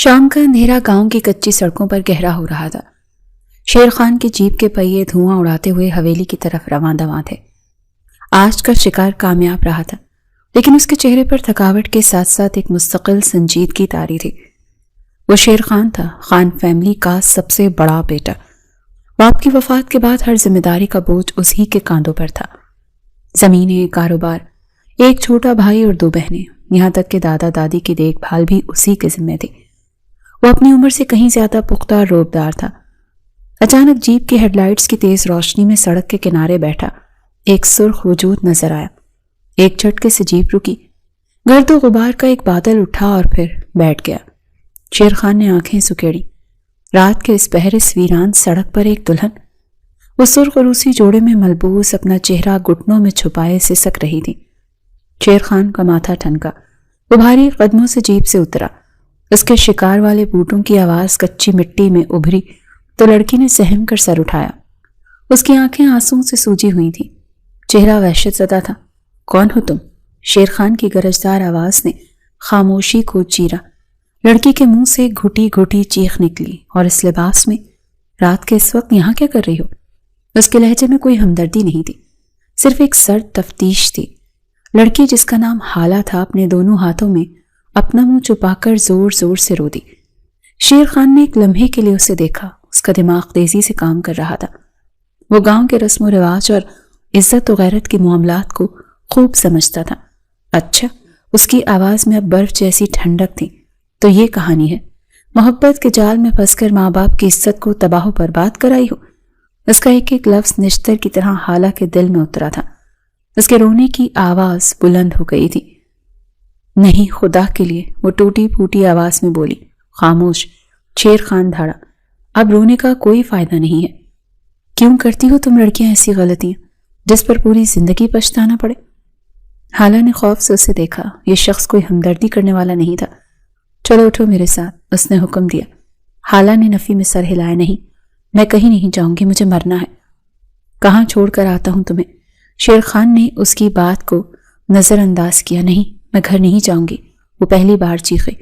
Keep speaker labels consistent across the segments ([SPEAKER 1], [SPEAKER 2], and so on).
[SPEAKER 1] شام کا اندھیرا گاؤں کی کچی سڑکوں پر گہرا ہو رہا تھا۔ شیر خان کی جیپ کے پہیے دھواں اڑاتے ہوئے حویلی کی طرف رواں دواں تھے۔ آج کا شکار کامیاب رہا تھا، لیکن اس کے چہرے پر تھکاوٹ کے ساتھ ساتھ ایک مستقل سنجیدگی طاری تھی۔ وہ شیر خان تھا، خان فیملی کا سب سے بڑا بیٹا۔ باپ کی وفات کے بعد ہر ذمہ داری کا بوجھ اسی کے کاندھوں پر تھا۔ زمینیں، کاروبار، ایک چھوٹا بھائی اور 2 بہنیں، یہاں تک کہ دادا دادی کی دیکھ بھال بھی اسی کے ذمہ تھی۔ وہ اپنی عمر سے کہیں زیادہ پختہ اور روبدار تھا۔ اچانک جیپ کی ہیڈ لائٹس کی تیز روشنی میں سڑک کے کنارے بیٹھا ایک سرخ وجود نظر آیا۔ ایک جھٹکے سے جیپ رکی، گرد و غبار کا ایک بادل اٹھا اور پھر بیٹھ گیا۔ شیر خان نے آنکھیں سکیڑی۔ رات کے اس بحر ویران سڑک پر ایک دلہن، وہ سرخ روسی جوڑے میں ملبوس، اپنا چہرہ گھٹنوں میں چھپائے سسک رہی تھی۔ شیر خان کا ماتھا ٹھنکا۔ وہ بھاری قدموں سے جیپ سے اترا۔ اس کے شکار والے بوٹوں کی آواز کچی مٹی میں ابھری تو لڑکی نے سہم کر سر اٹھایا۔ اس کی آنکھیں آنسوں سے سوجی ہوئی تھیں، چہرہ وحشت زدہ تھا۔ کون ہو تم؟ شیر خان کی گرجدار آواز نے خاموشی کو چیرا۔ لڑکی کے منہ سے گھٹی گھٹی چیخ نکلی، اور اس لباس میں رات کے اس وقت یہاں کیا کر رہی ہو؟ اس کے لہجے میں کوئی ہمدردی نہیں تھی، صرف ایک سرد تفتیش تھی۔ لڑکی جس کا نام حالہ تھا اپنے دونوں ہاتھوں میں اپنا منہ چھپا کر زور زور سے رو دی۔ شیر خان نے ایک لمحے کے لیے اسے دیکھا۔ اس کا دماغ تیزی سے کام کر رہا تھا۔ وہ گاؤں کے رسم و رواج اور عزت و غیرت کے معاملات کو خوب سمجھتا تھا۔ اچھا، اس کی آواز میں اب برف جیسی ٹھنڈک تھی۔ تو یہ کہانی ہے، محبت کے جال میں پھنس کر ماں باپ کی عزت کو تباہ و برباد کرائی ہو؟ اس کا ایک ایک لفظ نشتر کی طرح حالہ کے دل میں اترا تھا۔ اس کے رونے کی آواز بلند ہو گئی تھی۔ نہیں، خدا کے لیے، وہ ٹوٹی پھوٹی آواز میں بولی۔ خاموش، شیر خان دھاڑا۔ اب رونے کا کوئی فائدہ نہیں ہے۔ کیوں کرتی ہو تم لڑکیاں ایسی غلطیاں جس پر پوری زندگی پچھتانا پڑے؟ حالہ نے خوف سے اسے دیکھا۔ یہ شخص کوئی ہمدردی کرنے والا نہیں تھا۔ چلو اٹھو میرے ساتھ، اس نے حکم دیا۔ حالہ نے نفی میں سر ہلایا۔ نہیں، میں کہیں نہیں جاؤں گی، مجھے مرنا ہے۔ کہاں چھوڑ کر آتا ہوں تمہیں؟ شیر خان نے اس کی بات کو نظر انداز کیا۔ نہیں، میں گھر نہیں جاؤں گی، وہ پہلی بار چیخے۔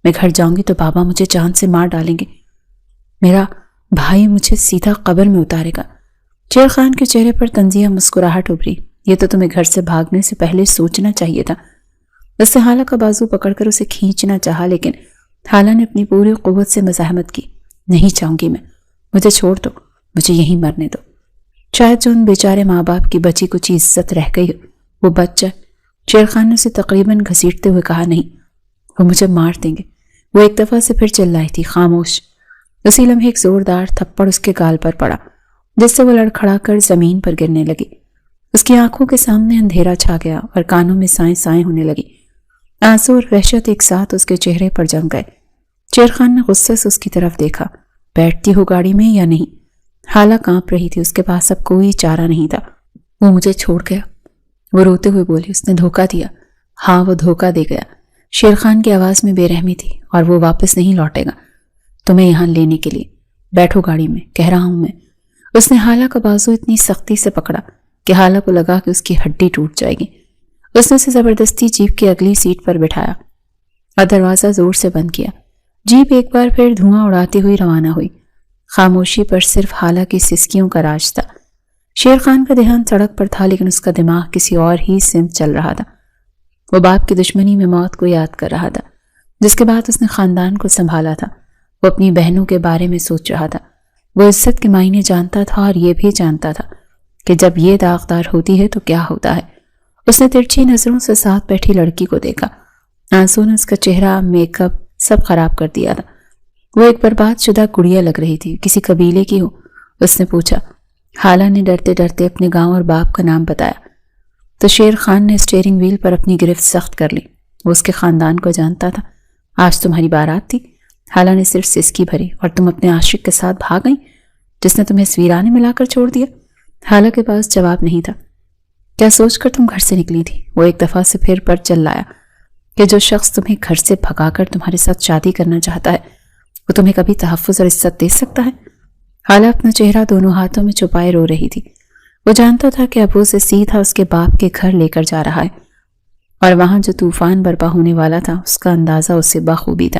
[SPEAKER 1] میں گھر جاؤں گی تو بابا مجھے جان سے مار ڈالیں گے، میرا بھائی مجھے سیدھا قبر میں اتارے گا۔ شیر خان کے چہرے پر طنزیہ مسکراہٹ ابھری۔ یہ تو تمہیں گھر سے بھاگنے سے پہلے سوچنا چاہیے تھا۔ اس سے حالہ کا بازو پکڑ کر اسے کھینچنا چاہا، لیکن حالہ نے اپنی پوری قوت سے مزاحمت کی۔ نہیں چاہوں گی میں، مجھے چھوڑ دو، مجھے یہیں مرنے دو۔ شاید جو ان بیچارے ماں باپ کی بچی کچھ عزت رہ گئی وہ بچ جائے۔ شیر خان نے اسے تقریباً گھسیٹتے ہوئے کہا۔ نہیں، وہ مجھے مار دیں گے۔ وہ ایک دفعہ سے پھر چلائی تھی۔ خاموش۔ اسی لمحے ایک زوردار تھپڑ اس کے گال پر پڑا، جس سے وہ لڑکھڑا کر زمین پر گرنے لگی۔ اس کی آنکھوں کے سامنے اندھیرا چھا گیا اور کانوں میں سائیں سائیں ہونے لگی۔ آنسو اور وحشت ایک ساتھ اس کے چہرے پر جم گئے۔ شیر خان نے غصے سے اس کی طرف دیکھا۔ بیٹھتی ہو گاڑی میں یا نہیں؟ حالہ کانپ رہی تھی، اس کے پاس اب کوئی چارہ نہیں تھا۔ وہ مجھے چھوڑ گیا، وہ روتے ہوئے بولی۔ اس نے دھوکہ دیا۔ ہاں، وہ دھوکہ دے گیا۔ شیر خان کی آواز میں بے رحمی تھی۔ اور وہ واپس نہیں لوٹے گا تمہیں یہاں لینے کے لیے۔ بیٹھو گاڑی میں، کہہ رہا ہوں میں۔ اس نے حالہ کا بازو اتنی سختی سے پکڑا کہ حالہ کو لگا کہ اس کی ہڈی ٹوٹ جائے گی۔ اس نے اسے زبردستی جیپ کی اگلی سیٹ پر بٹھایا اور دروازہ زور سے بند کیا۔ جیپ ایک بار پھر دھواں اڑاتی ہوئی روانہ ہوئی۔ خاموشی پر صرف حالہ کی سسکیوں کا راج تھا۔ شیر خان کا دھیان سڑک پر تھا، لیکن اس کا دماغ کسی اور ہی سمت چل رہا تھا۔ وہ باپ کی دشمنی میں موت کو یاد کر رہا تھا، جس کے بعد اس نے خاندان کو سنبھالا تھا۔ وہ اپنی بہنوں کے بارے میں سوچ رہا تھا۔ وہ عزت کے معنی جانتا تھا اور یہ بھی جانتا تھا کہ جب یہ داغدار ہوتی ہے تو کیا ہوتا ہے۔ اس نے ترچھی نظروں سے ساتھ بیٹھی لڑکی کو دیکھا۔ آنسو نے اس کا چہرہ، میک اپ سب خراب کر دیا تھا۔ وہ ایک برباد شدہ گڑیا لگ رہی تھی۔ کسی قبیلے کی ہو؟ اس نے پوچھا۔ حالہ نے ڈرتے ڈرتے اپنے گاؤں اور باپ کا نام بتایا تو شیر خان نے اسٹیئرنگ وہیل پر اپنی گرفت سخت کر لی۔ وہ اس کے خاندان کو جانتا تھا۔ آج تمہاری بارات تھی؟ حالہ نے صرف سسکی بھری۔ اور تم اپنے عاشق کے ساتھ بھاگ گئیں جس نے تمہیں اس ویرانے میں لا کر چھوڑ دیا؟ حالہ کے پاس جواب نہیں تھا۔ کیا سوچ کر تم گھر سے نکلی تھی؟ وہ ایک دفعہ سے پھر پر چلایا کہ جو شخص تمہیں گھر سے بھگا کر تمہارے ساتھ شادی کرنا چاہتا ہے وہ تمہیں کبھی تحفظ اور عزت دے سکتا ہے؟ حالہ اپنا چہرہ دونوں ہاتھوں میں چھپائے رو رہی تھی۔ وہ جانتا تھا کہ اب وہ اسے سیدھا اس کے باپ کے گھر لے کر جا رہا ہے، اور وہاں جو طوفان برپا ہونے والا تھا اس کا اندازہ اسے بخوبی تھا۔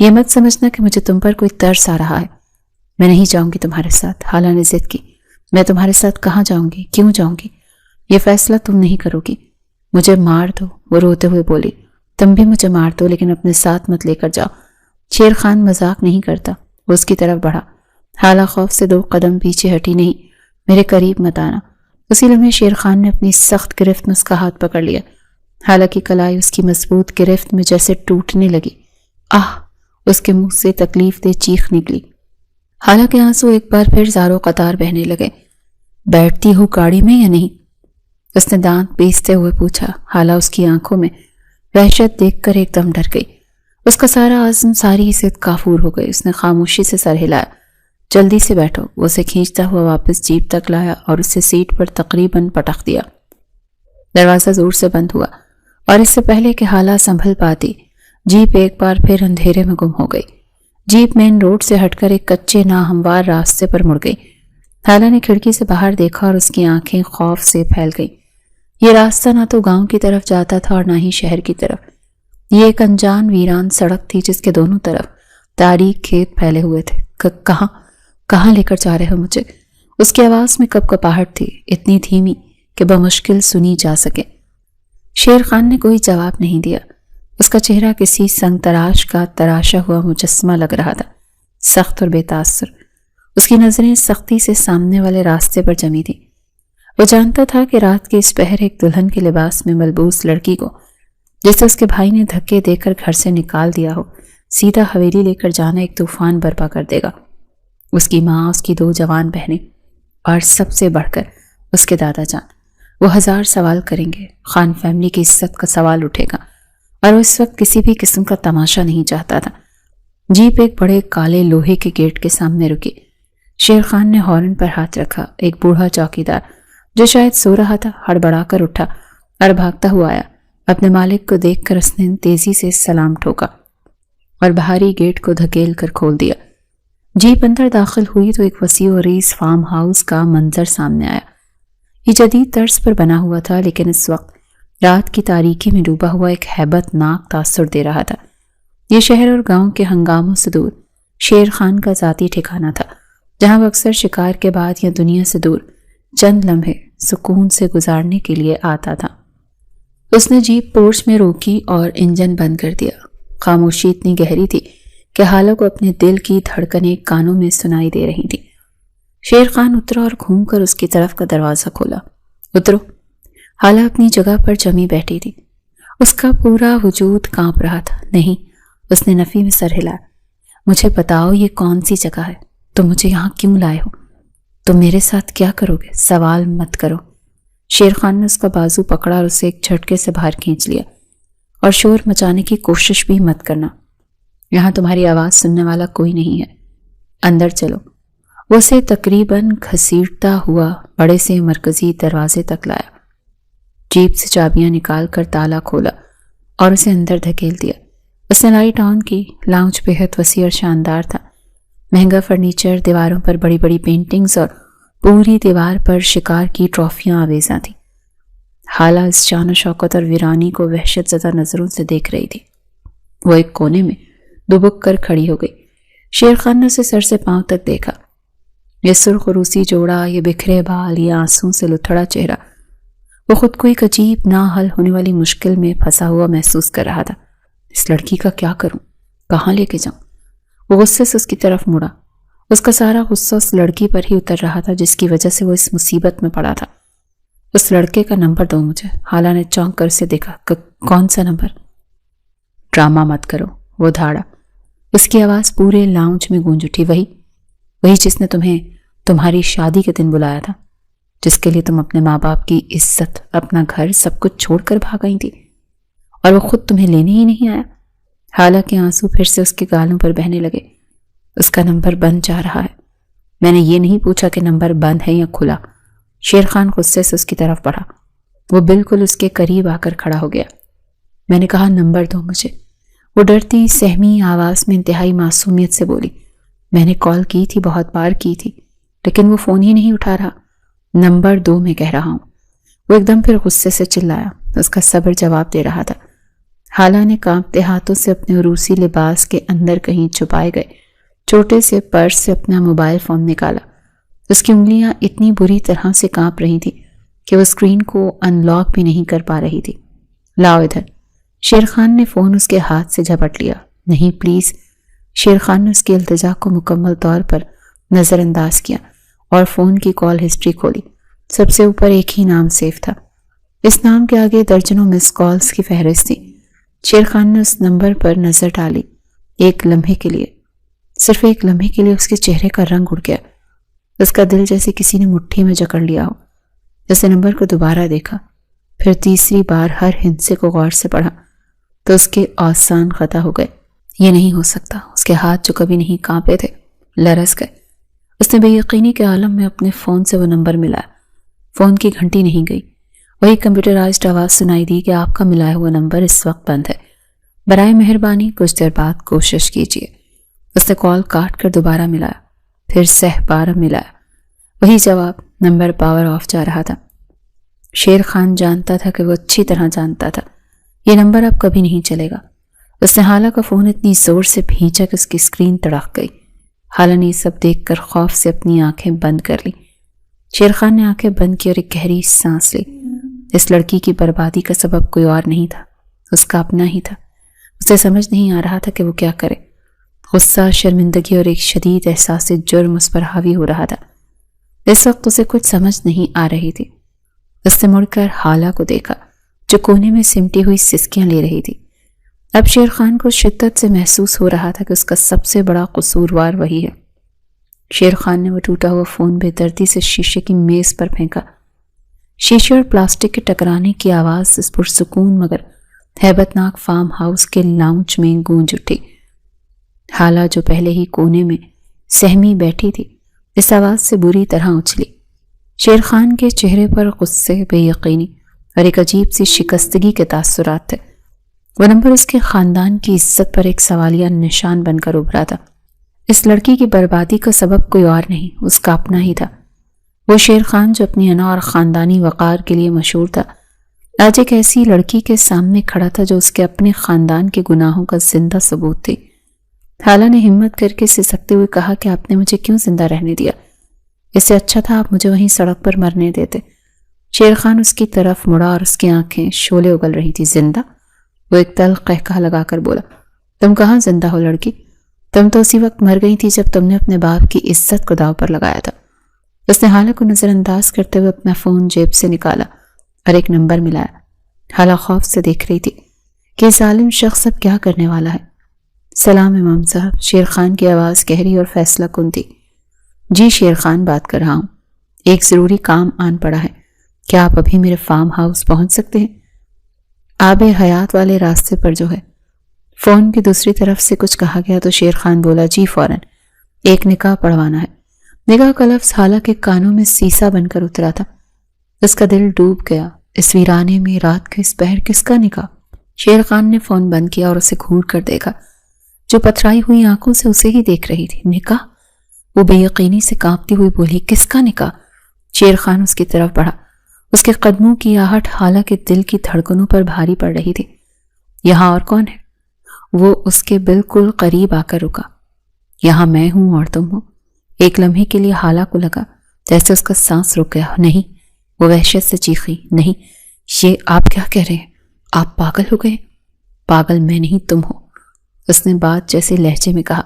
[SPEAKER 1] یہ مت سمجھنا کہ مجھے تم پر کوئی ترس آ رہا ہے. میں نہیں جاؤں گی تمہارے ساتھ. حالا نے ضد کی. میں تمہارے ساتھ کہاں جاؤں گی؟ کیوں جاؤں گی؟ یہ فیصلہ تم نہیں کرو گی. مجھے مار دو، وہ روتے ہوئے بولی. تم بھی مجھے مار دو لیکن اپنے ساتھ مت لے کر جاؤ. شیر خان مذاق نہیں کرتا. وہ اس کی طرف بڑھا. حالا خوف سے 2 قدم پیچھے ہٹی. نہیں، میرے قریب مت آنا. اسی لمحے شیر خان نے اپنی سخت گرفت میں اس کا ہاتھ پکڑ لیا. حالا کی کلائی اس کی مضبوط گرفت میں جیسے ٹوٹنے لگی. آہ! اس کے منہ سے تکلیف دہ چیخ نکلی. حالا کے آنسو ایک بار پھر زاروں قطار بہنے لگے. بیٹھتی ہو گاڑی میں یا نہیں؟ اس نے دانت پیستے ہوئے پوچھا. حالا اس کی آنکھوں میں وحشت دیکھ کر ایک دم ڈر گئی. اس کا سارا عزم، ساری حیثیت کافور ہو گئی. اس نے خاموشی سے سر ہلایا. جلدی سے بیٹھو. وہ اسے کھینچتا ہوا واپس جیپ تک لایا اور اسے سیٹ پر تقریباً پٹخ دیا. دروازہ زور سے بند ہوا اور اس سے پہلے کہ حالا سنبھل پاتی، جیپ ایک بار پھر اندھیرے میں گم ہو گئی. جیپ مین روڈ سے ہٹ کر ایک کچے ناہموار راستے پر مڑ گئی. حالا نے کھڑکی سے باہر دیکھا اور اس کی آنکھیں خوف سے پھیل گئیں. یہ راستہ نہ تو گاؤں کی طرف جاتا تھا اور نہ ہی شہر کی طرف. یہ ایک انجان ویران سڑک تھی جس کے دونوں طرف تاریک کھیت پھیلے ہوئے تھے. کہاں لے کر جا رہے ہو مجھے؟ اس کی آواز میں کپکپاہٹ تھی، اتنی دھیمی کہ بمشکل سنی جا سکے. شیر خان نے کوئی جواب نہیں دیا. اس کا چہرہ کسی سنگ تراش کا تراشا ہوا مجسمہ لگ رہا تھا، سخت اور بے تاثر. اس کی نظریں سختی سے سامنے والے راستے پر جمی تھیں. وہ جانتا تھا کہ رات کے اس پہر ایک دلہن کے لباس میں ملبوس لڑکی کو، جسے اس کے بھائی نے دھکے دے کر گھر سے نکال دیا ہو، سیدھا حویلی لے کر جانا ایک طوفان برپا کر دے گا. اس کی ماں، اس کی 2 جوان بہنیں اور سب سے بڑھ کر اس کے دادا جان. وہ 1000 سوال کریں گے. خان فیملی کی عزت کا سوال اٹھے گا اور وہ اس وقت کسی بھی قسم کا تماشا نہیں چاہتا تھا. جیپ ایک بڑے کالے لوہے کے گیٹ کے سامنے رکی. شیر خان نے ہارن پر ہاتھ رکھا. ایک بوڑھا چوکیدار جو شاید سو رہا تھا ہڑبڑا کر اٹھا اور بھاگتا ہوا آیا. اپنے مالک کو دیکھ کر اس نے تیزی سے سلام ٹھوکا اور بھاری گیٹ کو دھکیل کر کھول دیا. جیپ اندر داخل ہوئی تو ایک وسیع و عریض فارم ہاؤس کا منظر سامنے آیا. یہ جدید طرز پر بنا ہوا تھا لیکن اس وقت رات کی تاریکی میں ڈوبا ہوا ایک ہیبت ناک تاثر دے رہا تھا. یہ شہر اور گاؤں کے ہنگاموں سے دور شیر خان کا ذاتی ٹھکانہ تھا، جہاں وہ اکثر شکار کے بعد یا دنیا سے دور چند لمحے سکون سے گزارنے کے لیے آتا تھا. اس نے جیپ پورچ میں روکی اور انجن بند کر دیا. خاموشی اتنی گہری تھی کہ حالا کو اپنے دل کی دھڑکنیں کانوں میں سنائی دے رہی تھی. شیر خان اترا اور گھوم کر اس کی طرف کا دروازہ کھولا. اترو. حالا اپنی جگہ پر جمی بیٹھی تھی. اس کا پورا وجود کانپ رہا تھا. نہیں، اس نے نفی میں سر ہلایا. مجھے بتاؤ یہ کون سی جگہ ہے؟ تم مجھے یہاں کیوں لائے ہو؟ تم میرے ساتھ کیا کرو گے؟ سوال مت کرو. شیر خان نے اس کا بازو پکڑا اور اسے ایک جھٹکے سے باہر کھینچ لیا. اور شور مچانے کی کوشش بھی مت کرنا. یہاں تمہاری آواز سننے والا کوئی نہیں ہے. اندر چلو. وہ اسے تقریباً گھسیٹتا ہوا بڑے سے مرکزی دروازے تک لایا. جیپ سے چابیاں نکال کر تالا کھولا اور اسے اندر دھکیل دیا. اس نے لائٹ آن کی. لاؤنج بہت وسیع اور شاندار تھا. مہنگا فرنیچر، دیواروں پر بڑی بڑی پینٹنگز اور پوری دیوار پر شکار کی ٹرافیاں آویزاں تھیں. حالا اس شان و شوکت اور ویرانی کو وحشت زدہ نظروں سے دیکھ رہی تھی. وہ ایک کونے میں دبک کر کھڑی ہو گئی. شیر خان نے اسے سر سے پاؤں تک دیکھا. یہ سرخ روسی جوڑا، یہ بکھرے بال، یہ آنسوں سے لتھڑا چہرہ. وہ خود کو ایک عجیب نہ حل ہونے والی مشکل میں پھنسا ہوا محسوس کر رہا تھا. اس لڑکی کا کیا کروں؟ کہاں لے کے جاؤں؟ وہ غصے سے اس کی طرف مڑا. اس کا سارا غصہ اس لڑکی پر ہی اتر رہا تھا جس کی وجہ سے وہ اس مصیبت میں پڑا تھا. اس لڑکے کا نمبر دو مجھے. حالا نے چونک کر اسے دیکھا. کون سا نمبر؟ ڈرامہ مت کرو. وہ دھاڑا. اس کی آواز پورے لاؤنج میں گونج اٹھی. وہی جس نے تمہیں تمہاری شادی کے دن بلایا تھا، جس کے لیے تم اپنے ماں باپ کی عزت، اپنا گھر، سب کچھ چھوڑ کر بھاگ گئی تھی، اور وہ خود تمہیں لینے ہی نہیں آیا. حالا کے آنسو پھر سے اس کے گالوں پر بہنے لگے. اس کا نمبر بند جا رہا ہے. میں نے یہ نہیں پوچھا کہ نمبر بند ہے یا کھلا. شیر خان غصے سے اس کی طرف بڑھا. وہ بالکل اس کے قریب آ کر کھڑا ہو گیا. میں نے کہا نمبر دو مجھے. وہ ڈرتی سہمی آواز میں انتہائی معصومیت سے بولی. میں نے کال کی تھی، بہت بار کی تھی، لیکن وہ فون ہی نہیں اٹھا رہا. نمبر دو میں کہہ رہا ہوں. وہ ایک دم پھر غصے سے چلایا. اس کا صبر جواب دے رہا تھا. حالہ نے کانپتے ہاتھوں سے اپنے عروسی لباس کے اندر کہیں چھپائے گئے چھوٹے سے پرس سے اپنا موبائل فون نکالا۔ اس کی انگلیاں اتنی بری طرح سے کانپ رہی تھی کہ وہ اسکرین کو ان لاک بھی نہیں کر پا رہی تھی۔ لاؤ ادھر، شیر خان نے فون اس کے ہاتھ سے جھپٹ لیا۔ نہیں پلیز۔ شیر خان نے اس کی التجا کو مکمل طور پر نظر انداز کیا اور فون کی کال ہسٹری کھولی۔ سب سے اوپر ایک ہی نام سیف تھا۔ اس نام کے آگے درجنوں مس کالز کی فہرست تھی۔ شیر خان نے اس نمبر پر نظر ڈالی۔ ایک لمحے کے لیے، صرف ایک لمحے کے لیے اس کے چہرے کا رنگ اڑ گیا۔ اس کا دل جیسے کسی نے مٹھی میں جکڑ لیا ہو۔ جیسے نمبر کو دوبارہ دیکھا، پھر تیسری بار ہر ہندسے کو غور سے پڑھا تو اس کے آسان خطا ہو گئے۔ یہ نہیں ہو سکتا۔ اس کے ہاتھ جو کبھی نہیں کانپے تھے لرز گئے۔ اس نے بے یقینی کے عالم میں اپنے فون سے وہ نمبر ملایا۔ فون کی گھنٹی نہیں گئی، وہی کمپیوٹرائزڈ آواز سنائی دی کہ آپ کا ملایا ہوا نمبر اس وقت بند ہے، برائے مہربانی کچھ دیر بعد کوشش کیجیے۔ اس نے کال کاٹ کر دوبارہ ملایا، پھر 100 بار ملایا، وہی جواب، نمبر پاور آف جا رہا تھا۔ شیر خان جانتا تھا کہ وہ اچھی طرح جانتا تھا یہ نمبر اب کبھی نہیں چلے گا۔ اس نے حالہ کا فون اتنی زور سے بھینچا کہ اس کی اسکرین تڑک گئی۔ حالہ نے یہ سب دیکھ کر خوف سے اپنی آنکھیں بند کر لی۔ شیر خان نے آنکھیں بند کی اور ایک گہری سانس لی۔ اس لڑکی کی بربادی کا سبب کوئی اور نہیں تھا، اس کا اپنا ہی تھا۔ اسے سمجھ نہیں آ رہا تھا کہ وہ کیا کرے۔ غصہ، شرمندگی اور ایک شدید احساس جرم اس پر حاوی ہو رہا تھا۔ اس وقت اسے کچھ سمجھ نہیں آ رہی تھی۔ اس نے مڑ کر حالہ کو دیکھا جو کونے میں سمٹی ہوئی سسکیاں لے رہی تھی۔ اب شیر خان کو شدت سے محسوس ہو رہا تھا کہ اس کا سب سے بڑا قصوروار وہی ہے۔ شیر خان نے وہ ٹوٹا ہوا فون بے دردی سے شیشے کی میز پر پھینکا۔ شیشے اور پلاسٹک کے ٹکرانے کی آواز اس پرسکون مگر ہیبت ناک فارم ہاؤس کے لاؤنج میں گونج اٹھی۔ حالہ جو پہلے ہی کونے میں سہمی بیٹھی تھی اس آواز سے بری طرح اچھلی۔ شیر خان کے چہرے پر غصے، بے یقینی اور ایک عجیب سی شکستگی کے تاثرات تھے۔ وہ نمبر اس کے خاندان کی عزت پر ایک سوالیہ نشان بن کر ابھرا تھا۔ اس لڑکی کی بربادی کا سبب کوئی اور نہیں، اس کا اپنا ہی تھا۔ وہ شیر خان جو اپنی انا اور خاندانی وقار کے لیے مشہور تھا، آج ایک ایسی لڑکی کے سامنے کھڑا تھا جو اس کے اپنے خاندان کے گناہوں کا زندہ ثبوت تھی۔ حالہ نے ہمت کر کے سسکتے ہوئے کہا کہ آپ نے مجھے کیوں زندہ رہنے دیا؟ اس سے اچھا تھا آپ مجھے وہیں سڑک پر مرنے دیتے۔ شیر خان اس کی طرف مڑا اور اس کی آنکھیں شعلے اگل رہی تھی۔ زندہ؟ وہ ایک تلخ قہقہہ لگا کر بولا، تم کہاں زندہ ہو لڑکی؟ تم تو اسی وقت مر گئی تھی جب تم نے اپنے باپ کی عزت کو داؤ پر لگایا تھا۔ اس نے حالہ کو نظر انداز کرتے ہوئے اپنا فون جیب سے نکالا اور ایک نمبر ملایا۔ حالہ خوف سے دیکھ رہی تھی کہ ظالم شخص اب کیا کرنے والا ہے۔ سلام امام صاحب، شیر خان کی آواز گہری اور فیصلہ کن تھی۔ جی شیر خان بات کر رہا ہوں، ایک ضروری کام آن پڑا ہے، کیا آپ ابھی میرے فارم ہاؤس پہنچ سکتے ہیں؟ آب حیات والے راستے پر جو ہے۔ فون کی دوسری طرف سے کچھ کہا گیا تو شیر خان بولا، جی فوراً، ایک نکاح پڑھوانا ہے۔ نکاح کا لفظ حالہ کے کانوں میں سیسا بن کر اترا تھا۔ اس کا دل ڈوب گیا۔ اس ویرانے میں رات کے اس پہر کس کا نکاح؟ شیر خان نے فون بند کیا اور اسے گھور کر دیکھا جو پتھرائی ہوئی آنکھوں سے اسے ہی دیکھ رہی تھی۔ نکاح؟ وہ بے یقینی سے کانپتی ہوئی بولی، کس کا نکاح؟ شیر خان اس کی طرف بڑھا۔ اس کے قدموں کی آہٹ حالہ کے دل کی دھڑکنوں پر بھاری پڑ رہی تھی۔ یہاں اور کون ہے؟ وہ اس کے بالکل قریب آ کر رکا۔ یہاں میں ہوں اور تم ہو۔ ایک لمحے کے لیے حالہ کو لگا جیسے اس کا سانس رک گیا۔ نہیں، وہ وحشت سے چیخی، نہیں، یہ آپ کیا کہہ رہے ہیں؟ آپ پاگل ہو گئے؟ پاگل میں نہیں، تم ہو۔ اس نے بات جیسے لہجے میں کہا،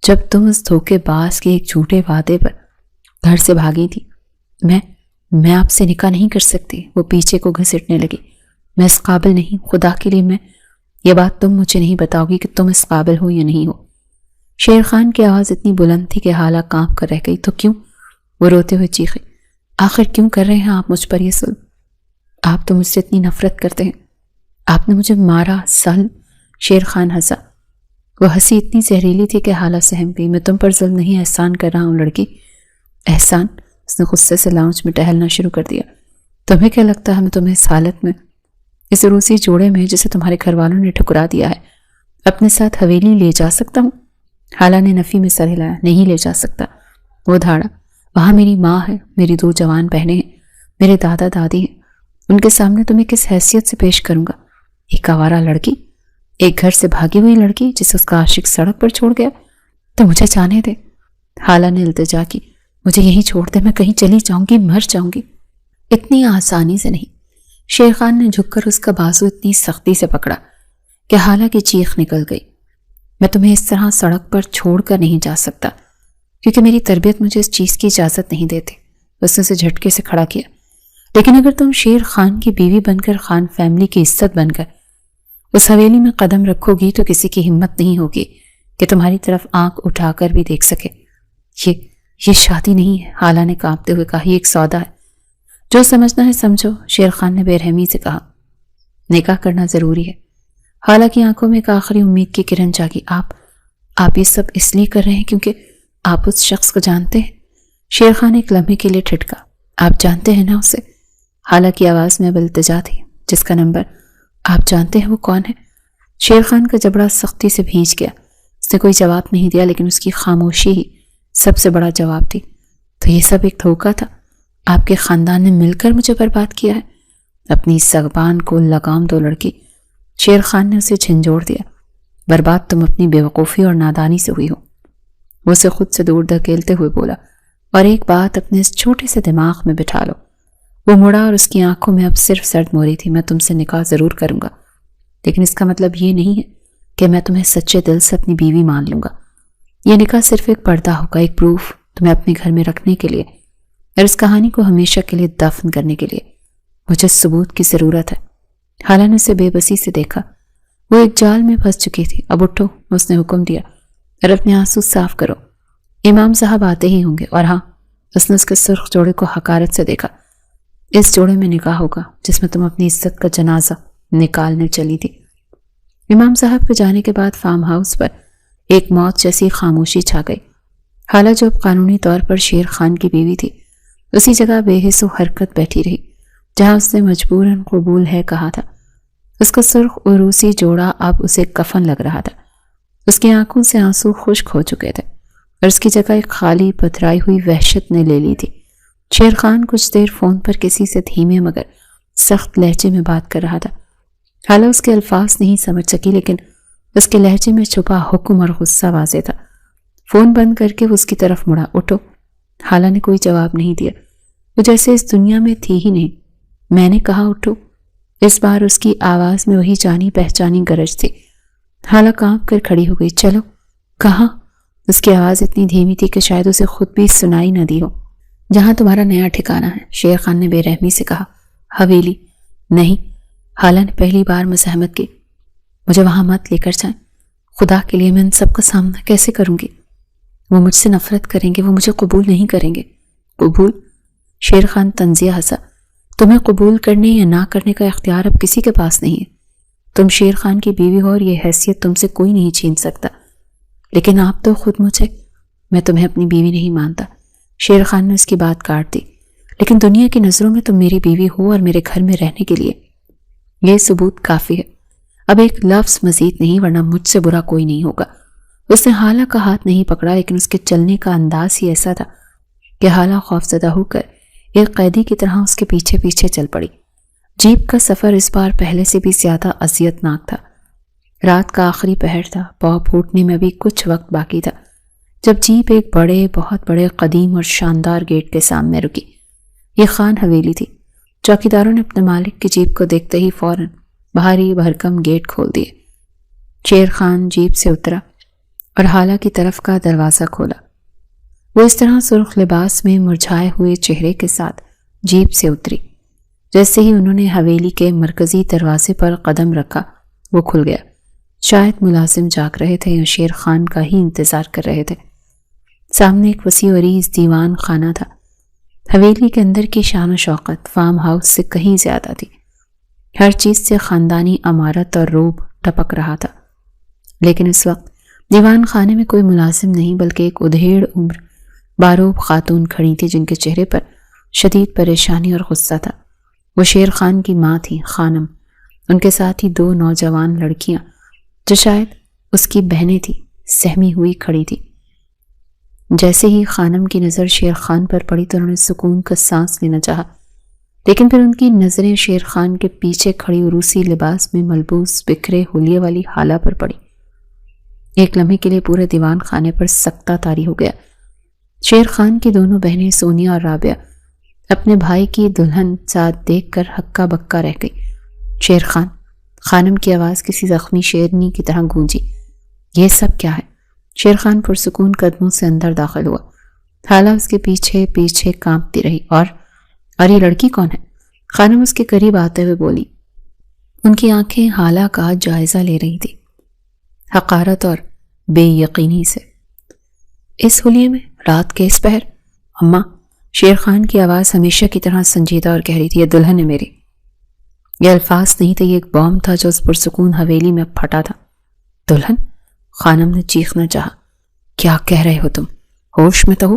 [SPEAKER 1] جب تم اس دھوکے باز کے ایک جھوٹے وعدے پر گھر سے بھاگی تھی، میں آپ سے نکاح نہیں کر سکتی۔ وہ پیچھے کو گھسٹنے لگی۔ میں اس قابل نہیں، خدا کے لیے یہ بات تم مجھے نہیں بتاؤ گی کہ تم اس قابل ہو یا نہیں ہو۔ شیر خان کی آواز اتنی بلند تھی کہ حالہ کانپ کر رہ گئی۔ تو کیوں؟ وہ روتے ہوئے چیخے، آخر کیوں کر رہے ہیں آپ مجھ پر یہ ظلم؟ آپ تو مجھ سے اتنی نفرت کرتے ہیں، آپ نے مجھے مارا، سل۔ شیر خان ہنسا۔ وہ ہنسی اتنی زہریلی تھی کہ حالہ سہم گئی۔ میں تم پر ظلم نہیں، احسان کر رہا ہوں لڑکی۔ احسان؟ اس نے غصے سے لاؤنج میں ٹہلنا شروع کر دیا۔ تمہیں کیا لگتا ہے میں تمہیں اس حالت میں، اس روسی جوڑے میں جسے تمہارے گھر والوں نے ٹھکرا دیا ہے، اپنے ساتھ حویلی لے جا سکتا ہوں؟ حالہ نے نفی میں سر ہلایا۔ نہیں لے جا سکتا۔ وہ دھاڑا، وہاں میری ماں ہے، میری 2 جوان بہنیں ہیں، میرے دادا دادی ہیں، ان کے سامنے تمہیں کس حیثیت سے پیش کروں گا؟ ایک آوارہ لڑکی، ایک گھر سے بھاگی ہوئی لڑکی جسے اس کا عاشق سڑک پر چھوڑ گیا؟ تو مجھے جانے دے۔ حالہ نے التجا کی، مجھے یہیں چھوڑ دے، میں کہیں چلی جاؤں گی، مر جاؤں گی۔ اتنی آسانی سے نہیں۔ شیر خان نے جھک کر اس کا بازو اتنی سختی سے پکڑا کہ حالہ کی چیخ نکل گئی۔ میں تمہیں اس طرح سڑک پر چھوڑ کر نہیں جا سکتا، کیونکہ میری تربیت مجھے اس چیز کی اجازت نہیں دیتی۔ اس نے اسے جھٹکے سے کھڑا کیا۔ لیکن اگر تم شیر خان کی بیوی بن کر، خان فیملی کی عزت بن کر اس حویلی میں قدم رکھو گی تو کسی کی ہمت نہیں ہوگی کہ تمہاری طرف آنکھ اٹھا کر بھی دیکھ سکے۔ یہ شادی نہیں ہے، حالہ نے کانپتے ہوئے کہا، یہ ایک سودا ہے۔ جو سمجھنا ہے سمجھو، شیر خان نے بے رحمی سے کہا۔ نکاح کرنا ضروری ہے۔ حالہ کی آنکھوں میں ایک آخری امید کی کرن جاگی۔ آپ یہ سب اس لیے کر رہے ہیں کیونکہ آپ اس شخص کو جانتے ہیں؟ شیر خان ایک لمحے کے لیے ٹھٹکا۔ آپ جانتے ہیں نا اسے؟ حالہ کی آواز میں اب التجا تھی۔ جس کا نمبر آپ جانتے ہیں وہ کون ہے؟ شیر خان کا جبڑا سختی سے بھیج گیا۔ اس نے کوئی جواب نہیں دیا، لیکن اس کی خاموشی ہی سب سے بڑا جواب تھی۔ تو یہ سب ایک دھوکہ تھا؟ آپ کے خاندان نے مل کر مجھے برباد کیا ہے؟ اپنی زبان کو لگام دو لڑکی، شیر خان نے اسے جھنجھوڑ دیا۔ برباد تم اپنی بے وقوفی اور نادانی سے ہوئی ہو۔ وہ اسے خود سے دور دھکیلتے ہوئے بولا، اور ایک بات اپنے اس چھوٹے سے دماغ میں بٹھا لو۔ وہ مڑا اور اس کی آنکھوں میں اب صرف سرد موری تھی۔ میں تم سے نکاح ضرور کروں گا، لیکن اس کا مطلب یہ نہیں ہے کہ میں تمہیں سچے دل سے اپنی بیوی مان لوں گا۔ یہ نکاح صرف ایک پردہ ہوگا، ایک پروف تمہیں اپنے گھر میں رکھنے کے لیے اور اس کہانی کو ہمیشہ کے لیے دفن کرنے کے لیے۔ مجھے ثبوت کی ضرورت ہے۔ حالہ نے اسے بے بسی سے دیکھا۔ وہ ایک جال میں پھنس چکی تھی۔ اب اٹھو، اس نے حکم دیا، اور اپنے آنسو صاف کرو۔ امام صاحب آتے ہی ہوں گے، اور ہاں، اس نے اس کے سرخ جوڑے کو حقارت سے دیکھا، اس جوڑے میں نکاح ہوگا جس میں تم اپنی عزت کا جنازہ نکالنے چلی تھی۔ امام صاحب کے جانے کے بعد فارم ہاؤس پر ایک موت جیسی خاموشی چھا گئی۔ حالہ جو اب قانونی طور پر شیر خان کی بیوی تھی، اسی جگہ بے حس و حرکت بیٹھی رہی جہاں اس نے مجبوراً قبول ہے کہا تھا۔ اس کا سرخ عروسی جوڑا اب اسے کفن لگ رہا تھا۔ اس کی آنکھوں سے آنسو خشک ہو چکے تھے اور اس کی جگہ ایک خالی پتھرائی ہوئی وحشت نے لے لی تھی۔ شیر خان کچھ دیر فون پر کسی سے دھیمے مگر سخت لہجے میں بات کر رہا تھا۔ حالہ اس کے الفاظ نہیں سمجھ سکی، لیکن اس کے لہجے میں چھپا حکم اور غصہ واضح تھا۔ فون بند کر کے وہ اس کی طرف مڑا۔ اٹھو۔ حالہ نے کوئی جواب نہیں دیا۔ وہ جیسے اس دنیا میں تھی ہی نہیں۔ میں نے کہا اٹھو۔ اس بار اس کی آواز میں وہی جانی پہچانی گرج تھی۔ حالہ کانپ کر کھڑی ہو گئی۔ چلو۔ کہاں؟ اس کی آواز اتنی دھیمی تھی کہ شاید اسے خود بھی سنائی نہ دی ہو۔ جہاں تمہارا نیا ٹھکانہ ہے، شیر خان نے بے رحمی سے کہا۔ حویلی؟ نہیں۔ حالہ نے پہلی بار مزاحمت کی۔ مجھے وہاں مت لے کر جائیں۔ خدا کے لیے میں ان سب کا سامنا کیسے کروں گی؟ وہ مجھ سے نفرت کریں گے، وہ مجھے قبول نہیں کریں گے۔ قبول؟ شیر خان طنزیہ ہنسا۔ تمہیں قبول کرنے یا نہ کرنے کا اختیار اب کسی کے پاس نہیں ہے۔ تم شیر خان کی بیوی ہو اور یہ حیثیت تم سے کوئی نہیں چھین سکتا۔ لیکن آپ تو خود مجھے… میں تمہیں اپنی بیوی نہیں مانتا۔ شیر خان نے اس کی بات کاٹ دی۔ لیکن دنیا کی نظروں میں تم میری بیوی ہو اور میرے گھر میں رہنے کے لیے یہ ثبوت کافی ہے۔ اب ایک لفظ مزید نہیں، ورنہ مجھ سے برا کوئی نہیں ہوگا۔ اس نے حالہ کا ہاتھ نہیں پکڑا، لیکن اس کے چلنے کا انداز ہی ایسا تھا کہ حالہ خوفزدہ ہو کر ایک قیدی کی طرح اس کے پیچھے پیچھے چل پڑی۔ جیپ کا سفر اس بار پہلے سے بھی زیادہ اذیت ناک تھا۔ رات کا آخری پہر تھا، پاؤں پھوٹنے میں بھی کچھ وقت باقی تھا جب جیپ ایک بہت بڑے قدیم اور شاندار گیٹ کے سامنے رکی۔ یہ خان حویلی تھی۔ چوکیداروں نے اپنے مالک کی جیپ کو دیکھتے ہی فوراً بھاری بھرکم گیٹ کھول دیے۔ شیر خان جیپ سے اترا اور حالہ کی طرف کا دروازہ کھولا۔ وہ اس طرح سرخ لباس میں مرجھائے ہوئے چہرے کے ساتھ جیپ سے اتری۔ جیسے ہی انہوں نے حویلی کے مرکزی دروازے پر قدم رکھا، وہ کھل گیا۔ شاید ملازم جاگ رہے تھے یا شیر خان کا ہی انتظار کر رہے تھے۔ سامنے ایک وسیع و عریض دیوان خانہ تھا۔ حویلی کے اندر کی شان و شوقت فارم ہاؤس سے کہیں زیادہ تھی۔ ہر چیز سے خاندانی عمارت اور روب ٹپک رہا تھا۔ لیکن اس وقت دیوان خانے میں کوئی ملازم نہیں، بلکہ ایک ادھیڑ عمر باروب خاتون کھڑی تھی جن کے چہرے پر شدید پریشانی اور غصہ تھا۔ وہ شیر خان کی ماں تھی، خانم۔ ان کے ساتھ ہی 2 نوجوان لڑکیاں جو شاید اس کی بہنیں تھیں، سہمی ہوئی کھڑی تھی۔ جیسے ہی خانم کی نظر شیر خان پر پڑی تو انہوں نے سکون کا سانس لینا چاہا، لیکن پھر ان کی نظریں شیر خان کے پیچھے کھڑی روسی لباس میں ملبوس بکھرے حلیے والی حالہ پر پڑی۔ ایک لمحے کے لیے پورے دیوان خانے پر سکتہ طاری ہو گیا۔ شیر خان کی دونوں بہنیں سونیا اور رابعہ اپنے بھائی کی دلہن ساتھ دیکھ کر ہکا بکا رہ گئی۔ شیر خان، خانم کی آواز کسی زخمی شیرنی کی طرح گونجی۔ یہ سب کیا ہے؟ شیر خان پرسکون قدموں سے اندر داخل ہوا۔ حالہ اس کے پیچھے پیچھے کانپتی رہی۔ اور یہ لڑکی کون ہے؟ خانم اس کے قریب آتے ہوئے بولی۔ ان کی آنکھیں حالہ کا جائزہ لے رہی تھی، حقارت اور بے یقینی سے۔ اس حلیے میں رات کے اس پہر؟ اماں، شیر خان کی آواز ہمیشہ کی طرح سنجیدہ اور گہری تھی۔ یہ دلہن ہے میری۔ یہ الفاظ نہیں تھے، یہ ایک بام تھا جو اس پرسکون حویلی میں پھٹا تھا۔ دلہن؟ خانم نے چیخنا چاہا۔ کیا کہہ رہے ہو تم؟ ہوش میں تو ہو؟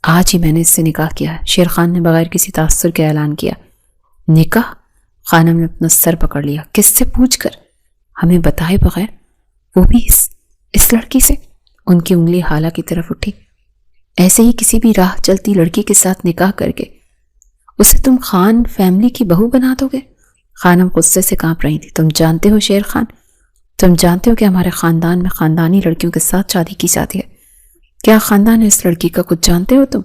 [SPEAKER 1] آج ہی میں نے اس سے نکاح کیا ہے، شیر خان نے بغیر کسی تاثر کے اعلان کیا۔ نکاح؟ خانم نے اپنا سر پکڑ لیا۔ کس سے پوچھ کر؟ ہمیں بتائے بغیر، وہ بھی اس لڑکی سے؟ ان کی انگلی حالہ کی طرف اٹھی۔ ایسے ہی کسی بھی راہ چلتی لڑکی کے ساتھ نکاح کر کے اسے تم خان فیملی کی بہو بنا دو گے؟ خانم غصے سے کانپ رہی تھی۔ تم جانتے ہو شیر خان، تم جانتے ہو کہ ہمارے خاندان میں خاندانی لڑکیوں کے ساتھ شادی کی جاتی ہے؟ کیا خاندان ہے اس لڑکی کا کچھ جانتے ہو تم؟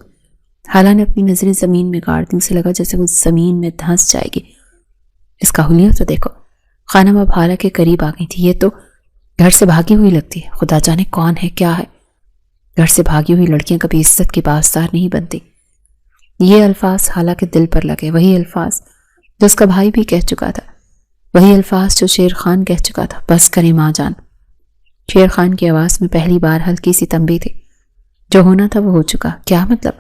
[SPEAKER 1] حالہ نے اپنی نظریں زمین میں گاڑ دی، اسے لگا جیسے وہ زمین میں دھنس جائے گی۔ اس کا حلیہ تو دیکھو۔ خانم اب حالہ کے قریب آ گئی تھی۔ یہ تو گھر سے بھاگی ہوئی لگتی ہے، خدا جانے کون ہے، کیا ہے۔ گھر سے بھاگی ہوئی لڑکیاں کبھی عزت کی پاسدار نہیں بنتی۔ یہ الفاظ حالہ کے دل پر لگے، وہی الفاظ جو اس کا بھائی بھی کہہ چکا تھا، وہی الفاظ جو شیر خان کہہ چکا تھا۔ بس کرے ماں جان۔ شیر خان کی آواز میں پہلی بار ہلکی سی تنبیہ تھی۔ جو ہونا تھا وہ ہو چکا۔ کیا مطلب؟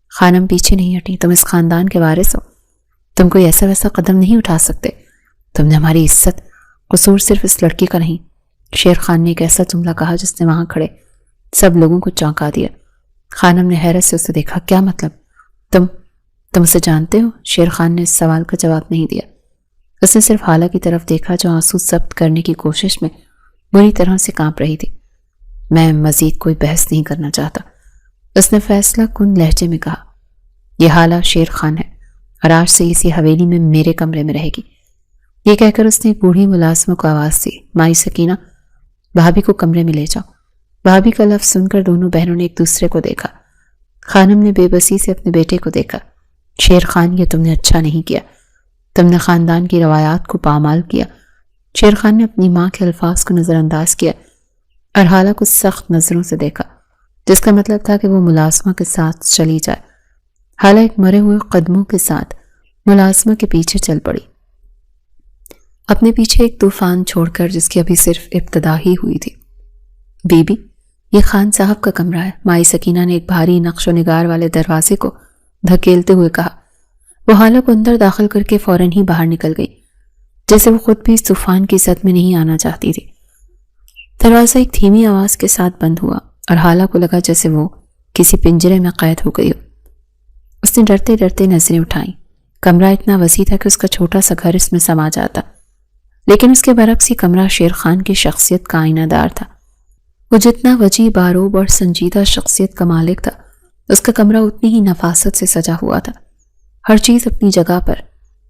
[SPEAKER 1] خانم پیچھے نہیں ہٹی۔ تم اس خاندان کے وارث ہو، تم کوئی ایسا ویسا قدم نہیں اٹھا سکتے۔ تم نے ہماری عزت، قصور صرف اس لڑکی کا نہیں۔ شیر خان نے ایک ایسا جملہ کہا جس نے وہاں کھڑے سب لوگوں کو چونکا دیا۔ خانم نے حیرت سے اسے دیکھا۔ کیا مطلب؟ تم اسے جانتے ہو؟ شیر خان نے اس سوال کا جواب نہیں دیا۔ اس نے صرف حالہ کی طرف دیکھا جو آنسو ضبط کرنے کی کوشش میں بری طرح سے کانپ رہی تھی۔ میں مزید کوئی بحث نہیں کرنا چاہتا، اس نے فیصلہ کن لہجے میں کہا۔ یہ حالہ شیر خان ہے اور آج سے اسی حویلی میں میرے کمرے میں رہے گی۔ یہ کہہ کر اس نے ایک بوڑھی ملازمہ کو آواز دی۔ مائی سکینہ، بھابھی کو کمرے میں لے جاؤ۔ بھابھی کا لفظ سن کر دونوں بہنوں نے ایک دوسرے کو دیکھا۔ خانم نے بے بسی سے اپنے بیٹے کو دیکھا۔ شیر خان، یہ تم نے اچھا نہیں کیا، تم نے خاندان کی روایات کو پامال کیا۔ شیر خان نے اپنی ماں کے الفاظ کو نظر انداز کیا اور حالہ کو سخت نظروں سے دیکھا، جس کا مطلب تھا کہ وہ ملازمہ کے ساتھ چلی جائے۔ حالہ ایک مرے ہوئے قدموں کے ساتھ ملازمہ کے پیچھے چل پڑی، اپنے پیچھے ایک طوفان چھوڑ کر جس کی ابھی صرف ابتدا ہی ہوئی تھی۔ بی بی، یہ خان صاحب کا کمرہ ہے، مائی سکینہ نے ایک بھاری نقش و نگار والے دروازے کو دھکیلتے ہوئے کہا۔ وہ حالہ کو اندر داخل کر کے فوراً ہی باہر نکل گئی، جیسے وہ خود بھی اس طوفان کی زد میں نہیں آنا چاہتی تھی۔ دروازہ ایک دھیمی آواز کے ساتھ بند ہوا اور حالہ کو لگا جیسے وہ کسی پنجرے میں قید ہو گئی ہو۔ اس نے ڈرتے ڈرتے نظریں اٹھائیں۔ کمرہ اتنا وسیع تھا کہ اس کا چھوٹا سا گھر اس میں سما جاتا، لیکن اس کے برعکس یہ کمرہ شیر خان کی شخصیت کا آئینہ دار تھا۔ وہ جتنا وجیح، باروب اور سنجیدہ شخصیت کا مالک تھا، اس کا کمرہ اتنی ہی نفاست سے سجا ہوا تھا۔ ہر چیز اپنی جگہ پر،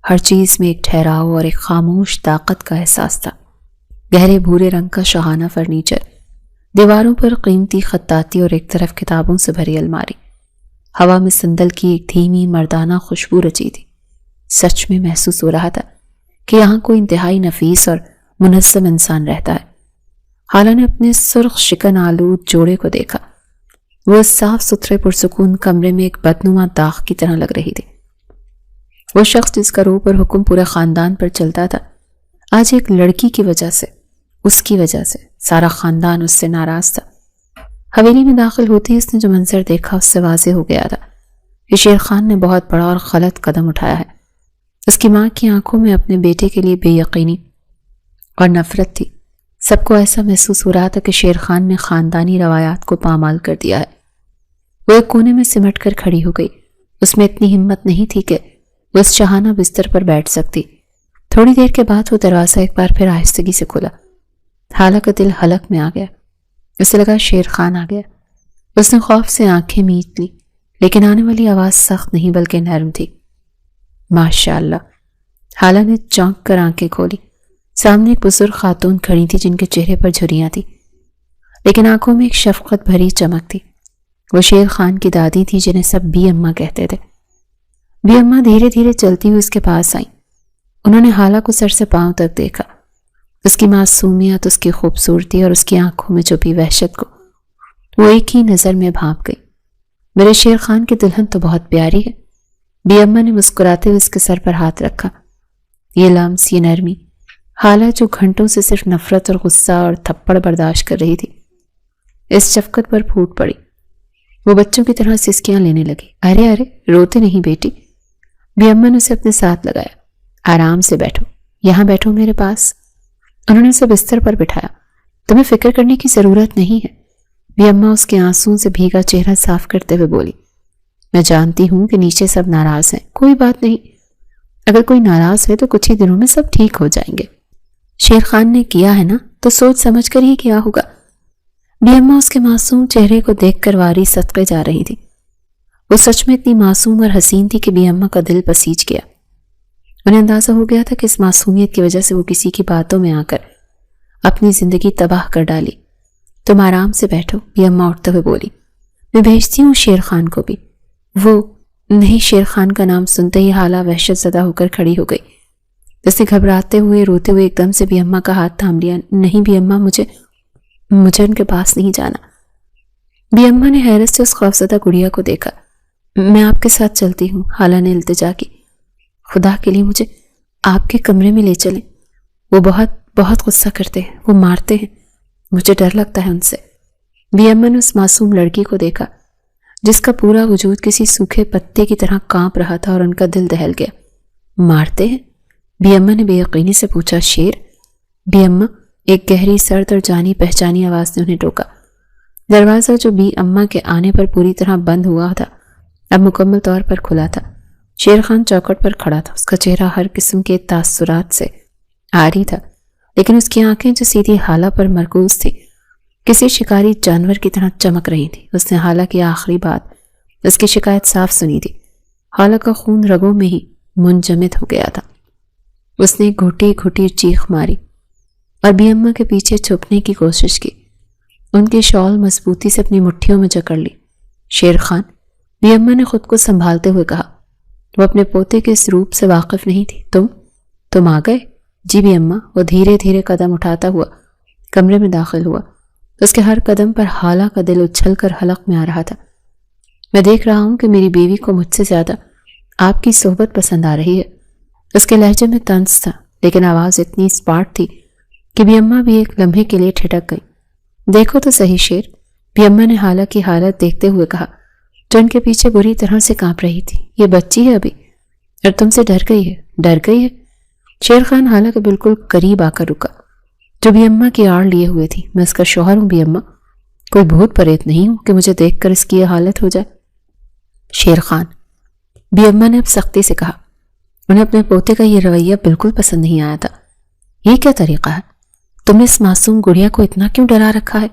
[SPEAKER 1] ہر چیز میں ایک ٹھہراؤ اور ایک خاموش طاقت کا احساس تھا۔ گہرے بھورے رنگ کا شاہانہ فرنیچر، دیواروں پر قیمتی خطاطی اور ایک طرف کتابوں سے بھری الماری، ہوا میں سندل کی ایک دھیمی مردانہ خوشبو رچی تھی۔ سچ میں محسوس ہو رہا تھا کہ یہاں کوئی انتہائی نفیس اور منظم انسان رہتا ہے۔ حالہ نے اپنے سرخ شکن آلود جوڑے کو دیکھا۔ وہ اس صاف ستھرے پرسکون کمرے میں ایک بدنما داغ کی طرح لگ رہی تھی۔ وہ شخص جس کا روح اور حکم پورے خاندان پر چلتا تھا، آج ایک لڑکی کی وجہ سے، اس کی وجہ سے سارا خاندان اس سے ناراض تھا۔ حویلی میں داخل ہوتے ہی اس نے جو منظر دیکھا اس سے واضح ہو گیا تھا کہ شیر خان نے بہت بڑا اور غلط قدم اٹھایا ہے۔ اس کی ماں کی آنکھوں میں اپنے بیٹے کے لیے بے یقینی اور نفرت تھی۔ سب کو ایسا محسوس ہو رہا تھا کہ شیر خان نے خاندانی روایات کو پامال کر دیا ہے۔ وہ ایک کونے میں سمٹ کر کھڑی ہو گئی۔ اس میں اتنی ہمت نہیں تھی کہ وہ اس شاہانہ بستر پر بیٹھ سکتی۔ تھوڑی دیر کے بعد وہ دروازہ ایک بار پھر آہستگی سے کھلا۔ حالہ کا دل حلق میں آ گیا، اسے لگا شیر خان آ گیا۔ اس نے خوف سے آنکھیں میچ لی، لیکن آنے والی آواز سخت نہیں بلکہ نرم تھی۔ ماشاء اللہ۔ حالہ نے چونک کر آنکھیں کھولی۔ سامنے ایک بزرگ خاتون کھڑی تھی جن کے چہرے پر جھریاں تھی، لیکن آنکھوں میں ایک شفقت بھری چمک تھی۔ وہ شیر خان کی دادی تھی جنہیں سب بی اماں کہتے تھے۔ بی اماں دھیرے دھیرے چلتی ہوئی اس کے پاس آئیں۔ انہوں نے حالہ کو سر سے پاؤں تک دیکھا، اس کی معصومیت، اس کی خوبصورتی اور اس کی آنکھوں میں چھپی وحشت کو وہ ایک ہی نظر میں بھانپ گئی۔ میرے شیر خان کی دلہن تو بہت پیاری ہے۔ بی اماں نے مسکراتے ہوئے اس کے سر پر ہاتھ رکھا۔ یہ لمس، یہ نرمی، حالہ جو گھنٹوں سے صرف نفرت اور غصہ اور تھپڑ برداشت کر رہی تھی، اس شفقت پر پھوٹ پڑی۔ وہ بچوں کی طرح سسکیاں لینے لگی۔ ارے ارے، روتے نہیں بیٹی۔ بی اماں نے اسے اپنے ساتھ لگایا۔ آرام سے بیٹھو، یہاں بیٹھو میرے پاس۔ انہوں نے اسے بستر پر بٹھایا۔ تمہیں فکر کرنے کی ضرورت نہیں ہے۔ بی اماں اس کے آنسوں سے بھیگا چہرہ صاف کرتے ہوئے بولی، میں جانتی ہوں کہ نیچے سب ناراض ہیں، کوئی بات نہیں، اگر کوئی ناراض ہے تو کچھ ہی دنوں میں سب ٹھیک ہو جائیں گے۔ شیر خان نے کیا ہے نا تو سوچ سمجھ کر ہی کیا ہوگا۔ بی اماں اس کے معصوم چہرے کو دیکھ کر واری صدقے جا رہی تھی۔ وہ سچ میں اتنی معصوم اور حسین تھی کہ بی اماں کا دل پسیج گیا۔ انہیں اندازہ ہو گیا تھا کہ اس معصومیت کی وجہ سے وہ کسی کی باتوں میں آ کر اپنی زندگی تباہ کر ڈالی۔ تم آرام سے بیٹھو، بی اماں اٹھتے ہوئے بولی، میں بھیجتی ہوں شیر خان کو بھی۔ وہ نہیں، شیر خان کا نام سنتے ہی حالہ وحشت زدہ ہو کر کھڑی ہو گئی۔ اس نے گھبراتے ہوئے روتے ہوئے ایک دم سے بی اماں کا ہاتھ تھام لیا۔ نہیں بی اماں، مجھے ان کے پاس نہیں جانا۔ بی اماں نے حیرت سے اس خوفزدہ گڑیا کو دیکھا۔ میں آپ کے ساتھ چلتی ہوں، حالہ نے التجا کی۔ خدا کے لیے مجھے آپ کے کمرے میں لے چلیں، وہ بہت غصہ کرتے ہیں، وہ مارتے ہیں، مجھے ڈر لگتا ہے ان سے۔ بی اماں نے اس معصوم لڑکی کو دیکھا جس کا پورا وجود کسی سوکھے پتے کی طرح کانپ رہا تھا اور ان کا دل دہل گیا۔ مارتے ہیں؟ بی اماں نے بے یقینی سے پوچھا۔ شیر؟ بی اماں، ایک گہری سرد اور جانی پہچانی آواز نے انہیں ٹوکا۔ دروازہ جو بی اماں کے آنے پر پوری طرح بند ہوا تھا اب مکمل طور پر کھلا تھا۔ شیر خان چوکھٹ پر کھڑا تھا، اس کا چہرہ ہر قسم کے تاثرات سے عاری تھا، لیکن اس کی آنکھیں جو سیدھی حالہ پر مرکوز تھی کسی شکاری جانور کی طرح چمک رہی تھی۔ اس نے حالہ کی آخری بات، اس کی شکایت صاف سنی تھی۔ حالہ کا خون رگوں میں ہی منجمد ہو گیا تھا۔ اس نے گھٹی گھٹی چیخ ماری اور بی اماں کے پیچھے چھپنے کی کوشش کی۔ ان کی شال مضبوطی سے اپنی مٹھیوں میں جکڑ لی۔ شیر خان، بی اماں نے خود کو سنبھالتے ہوئے کہا۔ وہ اپنے پوتے کے اس روپ سے واقف نہیں تھی۔ تم آ گئے؟ جی بی اماں۔ وہ دھیرے دھیرے قدم اٹھاتا ہوا کمرے میں داخل ہوا۔ اس کے ہر قدم پر حالہ کا دل اچھل کر حلق میں آ رہا تھا۔ میں دیکھ رہا ہوں کہ میری بیوی کو مجھ سے زیادہ آپ کی صحبت پسند آ رہی ہے۔ اس کے لہجے میں طنز تھا، لیکن آواز اتنی اسپاٹ تھی کہ بی اماں بھی ایک لمحے کے لیے ٹھٹک گئی۔ دیکھو تو صحیح شیر، بی اماں نے حالہ کی حالت دیکھتے ہوئے کہا، جو ان کے پیچھے بری طرح سے کانپ رہی تھی۔ یہ بچی ہے ابھی اور تم سے ڈر گئی ہے۔ شیر خان حالہ کے بالکل قریب آ کر رکا، جو بی اماں کی آڑ لیے ہوئے تھی۔ میں اس کا شوہر ہوں بی اماں، کوئی بھوت پریت نہیں ہوں کہ مجھے دیکھ کر اس کی یہ حالت ہو جائے۔ شیر خان، بی اماں نے اب سختی سے کہا۔ انہیں اپنے پوتے کا یہ رویہ بالکل پسند نہیں آیا تھا۔ یہ کیا طریقہ ہے؟ تم نے اس معصوم گڑیا کو اتنا کیوں ڈرا رکھا ہے؟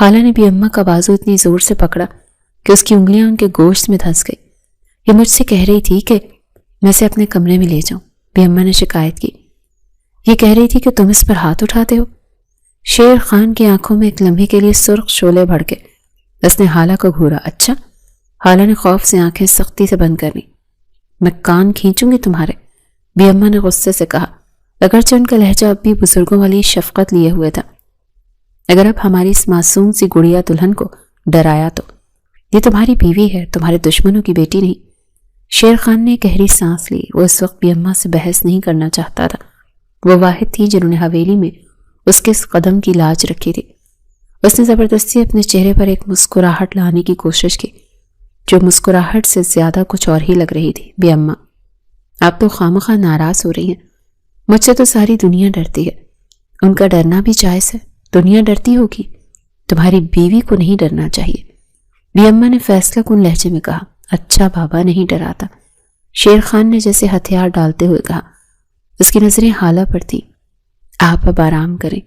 [SPEAKER 1] حالہ نے بی اماں کا بازو اتنی زور سے پکڑا کہ اس کی انگلیاں ان کے گوشت میں دھنس گئی۔ یہ مجھ سے کہہ رہی تھی کہ میں اسے اپنے کمرے میں لے جاؤں، بی اماں نے شکایت کی۔ یہ کہہ رہی تھی کہ تم اس پر ہاتھ اٹھاتے ہو۔ شیر خان کی آنکھوں میں ایک لمحے کے لیے سرخ شعلے بھڑکے۔ اس نے حالہ کو گھورا۔ اچھا؟ حالہ نے خوف سے آنکھیں سختی سے بند کر لی۔ میں کان کھینچوں گی تمہارے، بی اماں نے غصے سے کہا، اگرچہ ان کا لہجہ اب بھی بزرگوں والی شفقت لیے ہوئے تھا۔ اگر اب ہماری اس معصوم سی گڑیا دلہن کو ڈرایا تو یہ تمہاری بیوی ہے، تمہارے دشمنوں کی بیٹی نہیں۔ شیر خان نے گہری سانس لی۔ وہ اس وقت بی اماں سے بحث نہیں کرنا چاہتا تھا۔ وہ واحد تھی جنہوں نے حویلی میں اس کے اس قدم کی لاج رکھی تھی۔ اس نے زبردستی اپنے چہرے پر ایک مسکراہٹ لانے کی کوشش کی، جو مسکراہٹ سے زیادہ کچھ اور ہی لگ رہی تھی۔ بی اماں، آپ تو خامخواہ ناراض ہو رہی ہیں۔ مجھ سے تو ساری دنیا ڈرتی ہے۔ ان کا ڈرنا بھی جائز ہے، دنیا ڈرتی ہوگی، تمہاری بیوی کو نہیں ڈرنا چاہیے، بی اماں نے فیصلہ کن لہجے میں کہا۔ اچھا بابا نہیں ڈراتا، شیر خان نے جیسے ہتھیار ڈالتے ہوئے کہا۔ اس کی نظریں حالہ پر تھی۔ آپ اب آرام کریں،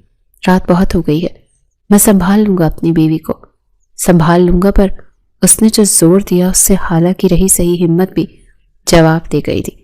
[SPEAKER 1] رات بہت ہو گئی ہے، میں سنبھال لوں گا اپنی بیوی کو، سنبھال لوں گا۔ پر اس نے جو زور دیا اس سے حالہ کی رہی صحیح ہمت بھی جواب دے گئی تھی۔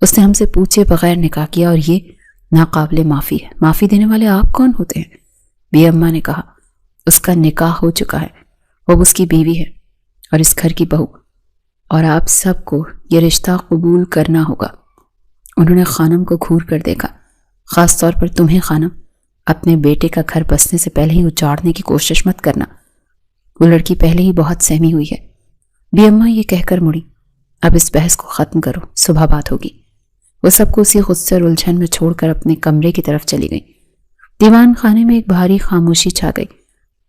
[SPEAKER 1] اس نے ہم سے پوچھے بغیر نکاح کیا اور یہ ناقابل معافی ہے۔ معافی دینے والے آپ کون ہوتے ہیں؟ بی اماں نے کہا، اس کا نکاح ہو چکا ہے، وہ اس کی بیوی ہے اور اس گھر کی بہو، اور آپ سب کو یہ رشتہ قبول کرنا ہوگا۔ انہوں نے خانم کو گھور کر دیکھا۔ خاص طور پر تمہیں خانم، اپنے بیٹے کا گھر بسنے سے پہلے ہی اجاڑنے کی کوشش مت کرنا، وہ لڑکی پہلے ہی بہت سہمی ہوئی ہے۔ بی اماں یہ کہہ کر مڑی، اب اس بحث کو ختم کرو، صبح بات ہوگی۔ وہ سب کو اسی غصے اور الجھن میں چھوڑ کر اپنے کمرے کی طرف چلی گئی۔ دیوان خانے میں ایک بھاری خاموشی چھا گئی۔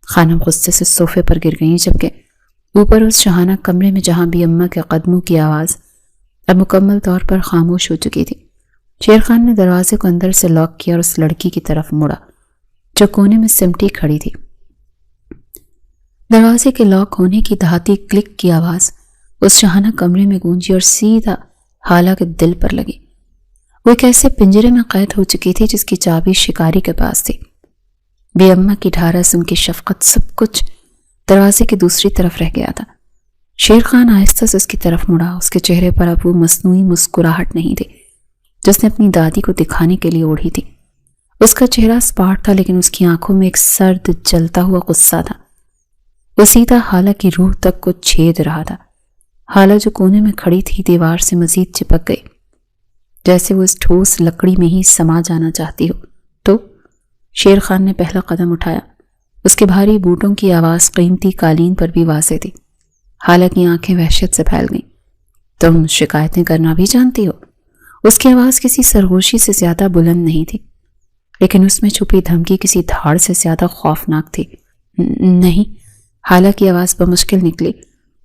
[SPEAKER 1] خانم غصے سے صوفے پر گر گئیں، جبکہ اوپر اس شہانہ کمرے میں جہاں بی اماں کے قدموں کی آواز اب مکمل طور پر خاموش ہو چکی تھی، شیر خان نے دروازے کو اندر سے لاک کیا اور اس لڑکی کی طرف مڑا جو کونے میں سمٹی کھڑی تھی۔ دروازے کے لاک ہونے کی دہاتی کلک کی آواز اس شہانہ کمرے میں گونجی اور سیدھا حالہ کے دل پر لگی۔ وہ ایک ایسے پنجرے میں قید ہو چکی تھی جس کی چابی شکاری کے پاس تھی۔ بی اماں کی ڈھارس، ان کی شفقت، سب کچھ دروازے کی دوسری طرف رہ گیا تھا۔ شیر خان آہستہ سے اس کی طرف مڑا۔ اس کے چہرے پر اب وہ مصنوعی مسکراہٹ نہیں تھی جس نے اپنی دادی کو دکھانے کے لیے اوڑھی تھی۔ اس کا چہرہ سپاٹ تھا، لیکن اس کی آنکھوں میں ایک سرد جلتا ہوا غصہ تھا۔ وہ سیدھا حالہ کی روح تک کو چھید رہا تھا۔ حالہ جو کونے میں کھڑی تھی دیوار سے مزید چپک گئی، جیسے وہ اس ٹھوس لکڑی میں ہی سما جانا چاہتی ہو۔ تو شیر خان نے پہلا قدم اٹھایا۔ اس کے بھاری بوٹوں کی آواز قیمتی قالین پر بھی واضح تھی۔ حالہ کی آنکھیں وحشت سے پھیل گئیں۔ تم شکایتیں کرنا بھی جانتی ہو؟ اس کی آواز کسی سرگوشی سے زیادہ بلند نہیں تھی، لیکن اس میں چھپی دھمکی کسی دھاڑ سے زیادہ خوفناک تھی۔ نہیں، حالہ کی آواز بمشکل نکلی۔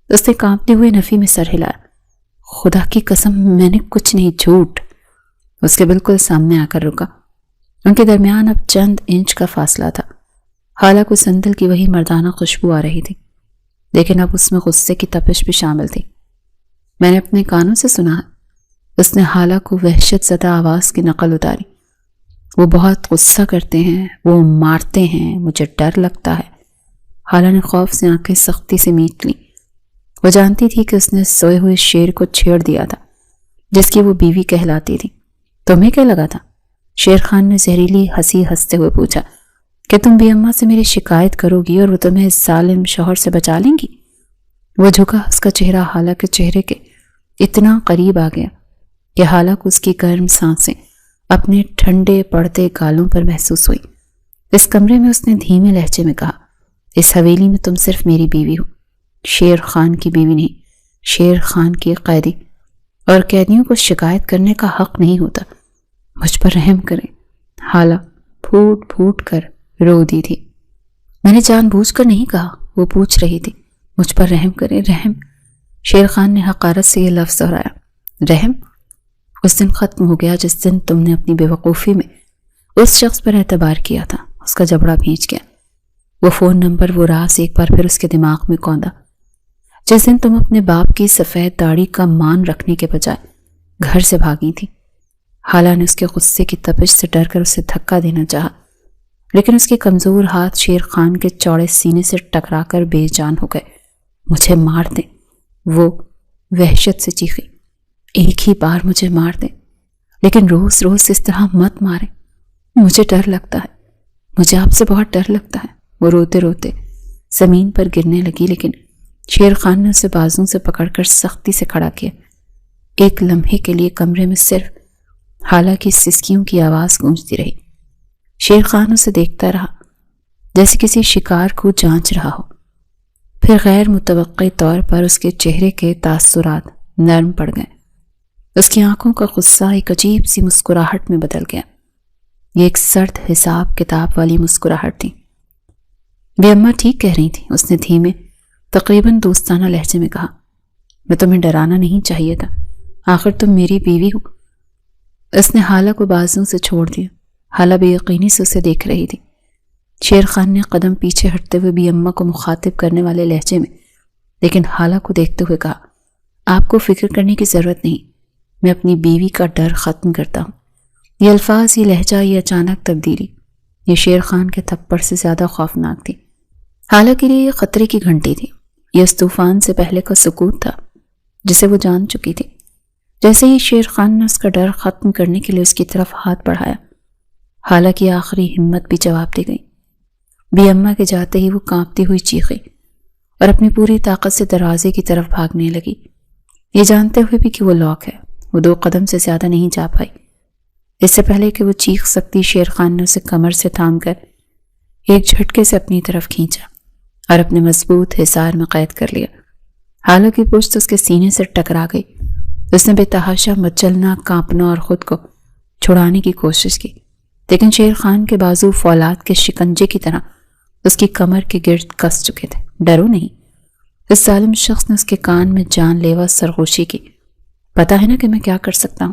[SPEAKER 1] اس نے کانپتے ہوئے نفی میں سر ہلایا۔ خدا کی قسم، میں نے کچھ نہیں، جھوٹ۔ اس کے بالکل سامنے آ کر رکا۔ ان کے درمیان اب چند انچ کا فاصلہ تھا۔ حالہ کو سندل کی وہی مردانہ خوشبو آ رہی تھی، لیکن اب اس میں غصے کی تپش بھی شامل تھی۔ میں نے اپنے کانوں سے سنا ہے۔ اس نے حالہ کو وحشت زدہ آواز کی نقل اتاری۔ وہ بہت غصہ کرتے ہیں، وہ مارتے ہیں، مجھے ڈر لگتا ہے۔ حالہ نے خوف سے آنکھیں سختی سے میچ لیں۔ وہ جانتی تھی کہ اس نے سوئے ہوئے شیر کو چھیڑ دیا تھا جس کی وہ بیوی کہلاتی تھی۔ تمہیں کیا لگا تھا؟ شیر خان نے زہریلی ہنسی ہنستے ہوئے پوچھا کہ تم بی اماں سے میری شکایت کرو گی اور وہ تمہیں اس ظالم شوہر سے بچا لیں گی؟ وہ جھکا۔ اس کا چہرہ حالہ کے چہرے کے اتنا قریب آ گیا کہ حالہ کو اس کی گرم سانسیں اپنے ٹھنڈے پڑتے گالوں پر محسوس ہوئی۔ اس کمرے میں اس نے دھیمے لہجے میں کہا، اس حویلی میں تم صرف میری بیوی ہو، شیر خان کی بیوی نہیں، شیر خان کی قیدی، اور قیدیوں کو شکایت کرنے کا حق نہیں ہوتا۔ مجھ پر رحم کریں۔ حالہ پھوٹ پھوٹ کر رو دی تھی۔ میں نے جان بوجھ کر نہیں کہا، وہ پوچھ رہی تھی۔ مجھ پر رحم کریں؟ رحم؟ شیر خان نے حقارت سے یہ لفظ دہرایا۔ رحم اس دن ختم ہو گیا جس دن تم نے اپنی بے وقوفی میں اس شخص پر اعتبار کیا تھا۔ اس کا جبڑا بھینچ گیا۔ وہ فون نمبر، وہ راز ایک بار پھر اس کے دماغ میں کوندا۔ جس دن تم اپنے باپ کی سفید داڑھی کا مان رکھنے کے بجائے گھر سے بھاگی تھی۔ حالہ نے اس کے غصے کی تپش سے ڈر کر اسے دھکا دینا چاہا، لیکن اس کے کمزور ہاتھ شیر خان کے چوڑے سینے سے ٹکرا کر بے جان ہو گئے۔ مجھے مار دیں، وہ وحشت سے چیخی۔ ایک ہی بار مجھے مار دیں، لیکن روز روز اس طرح مت ماریں، مجھے ڈر لگتا ہے، مجھے آپ سے بہت ڈر لگتا ہے۔ وہ روتے روتے زمین پر گرنے لگی، لیکن شیر خان نے اسے بازوں سے پکڑ کر سختی سے کھڑا کیا۔ ایک لمحے کے لیے کمرے میں صرف حالہ کی سسکیوں کی آواز گونجتی رہی۔ شیر خان اسے دیکھتا رہا جیسے کسی شکار کو جانچ رہا ہو۔ پھر غیر متوقع طور پر اس کے چہرے کے تاثرات نرم پڑ گئے۔ اس کی آنکھوں کا غصہ ایک عجیب سی مسکراہٹ میں بدل گیا۔ یہ ایک سرد حساب کتاب والی مسکراہٹ تھی۔ بی اماں ٹھیک کہہ رہی تھی، اس نے دھیمے تقریباً دوستانہ لہجے میں کہا۔ میں تمہیں ڈرانا نہیں چاہیے تھا، آخر تم میری بیوی ہو۔ اس نے حالہ کو بازوں سے چھوڑ دیا۔ حالہ بے یقینی سے اسے دیکھ رہی تھی۔ شیر خان نے قدم پیچھے ہٹتے ہوئے بی اماں کو مخاطب کرنے والے لہجے میں لیکن حالہ کو دیکھتے ہوئے کہا، آپ کو فکر کرنے کی ضرورت نہیں، میں اپنی بیوی کا ڈر ختم کرتا ہوں۔ یہ الفاظ، یہ لہجہ، یہ اچانک تبدیلی، یہ شیر خان کے تھپڑ سے زیادہ خوفناک تھی۔ حالہ کے لیے یہ خطرے کی گھنٹی تھی، یہ اس طوفان سے پہلے کا سکوت تھا جسے وہ جان چکی تھی۔ جیسے ہی شیر خان نے اس کا ڈر ختم کرنے کے لیے اس کی طرف ہاتھ بڑھایا، حالانکہ آخری ہمت بھی جواب دے گئی۔ بی اماں کے جاتے ہی وہ کانپتی ہوئی چیخی اور اپنی پوری طاقت سے دروازے کی طرف بھاگنے لگی، یہ جانتے ہوئے بھی کہ وہ لاک ہے۔ وہ 2 قدم سے زیادہ نہیں جا پائی۔ اس سے پہلے کہ وہ چیخ سکتی، شیر خان نے اسے کمر سے تھام کر ایک جھٹکے سے اپنی طرف کھینچا اور اپنے مضبوط حصار میں قید کر لیا۔ حالانکہ پشت اس کے سینے سے ٹکرا گئی، اس نے بے تحاشا مچلنا، کانپنا اور خود کو چھڑانے کی کوشش کی، لیکن شیر خان کے بازو فولاد کے شکنجے کی طرح اس کی کمر کے گرد کس چکے تھے۔ ڈرو نہیں، اس ظالم شخص نے اس کے کان میں جان لیوا سرگوشی کی۔ پتا ہے نا کہ میں کیا کر سکتا ہوں؟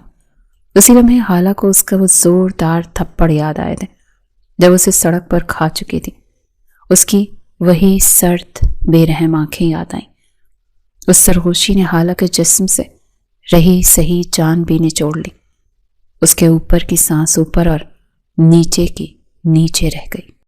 [SPEAKER 1] اسی لمحے حالہ کو اس کا وہ زوردار تھپڑ یاد آئے تھے جب اسے سڑک پر کھا چکی تھی۔ اس کی وہی سرد بے رحم آنکھیں یاد آئیں۔ اس سرگوشی نے حالہ کے جسم سے رہی سہی جان بھی نچوڑ لی۔ اس کے اوپر کی سانس اوپر اور نیچے کی نیچے رہ گئی۔